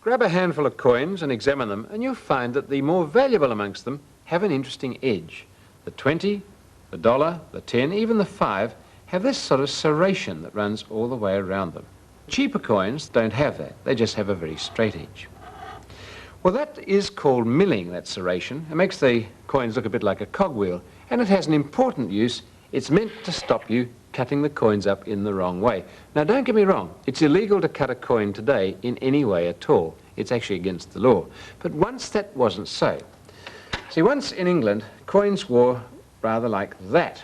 Grab a handful of coins and examine them, and you'll find that the more valuable amongst them have an interesting edge. The 20, the dollar, the 10, even the 5 have this sort of serration that runs all the way around them. Cheaper coins don't have that. They just have a very straight edge. Well, that is called milling, that serration. It makes the coins look a bit like a cogwheel, and it has an important use. It's meant to stop you cutting the coins up in the wrong way. Now, don't get me wrong. It's illegal to cut a coin today in any way at all. It's actually against the law. But once that wasn't so. See, once in England, coins were rather like that.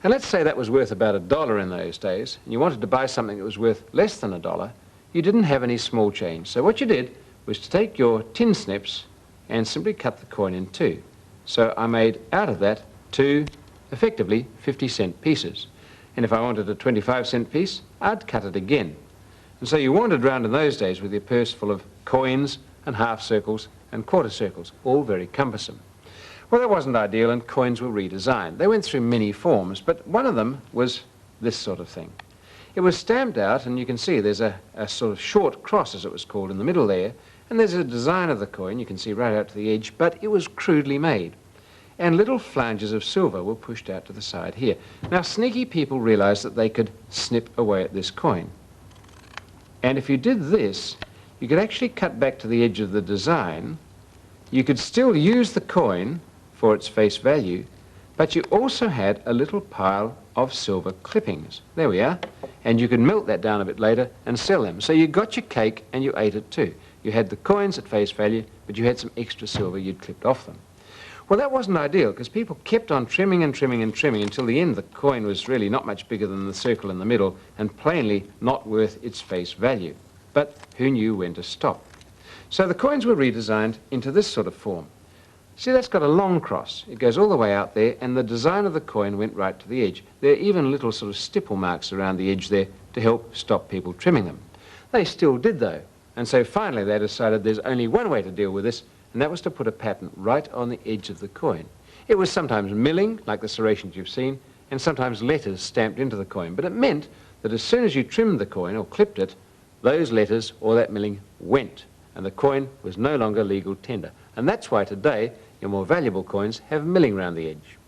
And let's say that was worth about $1 in those days, and you wanted to buy something that was worth less than $1. You didn't have any small change. So what you did was to take your tin snips and simply cut the coin in two. So I made out of that two, effectively, 50-cent pieces. And if I wanted a 25-cent piece, I'd cut it again. And so you wandered round in those days with your purse full of coins and half circles and quarter circles, all very cumbersome. Well, that wasn't ideal, and coins were redesigned. They went through many forms, but one of them was this sort of thing. It was stamped out, and you can see there's a sort of short cross, as it was called, in the middle there, and there's a design of the coin, you can see right out to the edge, but it was crudely made. And little flanges of silver were pushed out to the side here. Now, sneaky people realized that they could snip away at this coin. And if you did this, you could actually cut back to the edge of the design. You could still use the coin for its face value, but you also had a little pile of silver clippings. There we are. And you could melt that down a bit later and sell them. So you got your cake and you ate it too. You had the coins at face value, but you had some extra silver you'd clipped off them. Well, that wasn't ideal, because people kept on trimming and trimming and trimming until the end the coin was really not much bigger than the circle in the middle and plainly not worth its face value. But who knew when to stop? So the coins were redesigned into this sort of form. See, that's got a long cross. It goes all the way out there, and the design of the coin went right to the edge. There are even little sort of stipple marks around the edge there to help stop people trimming them. They still did, though, and so finally they decided there's only one way to deal with this, and that was to put a pattern right on the edge of the coin. It was sometimes milling, like the serrations you've seen, and sometimes letters stamped into the coin, but it meant that as soon as you trimmed the coin or clipped it, those letters or that milling went, and the coin was no longer legal tender. And that's why today your more valuable coins have milling round the edge.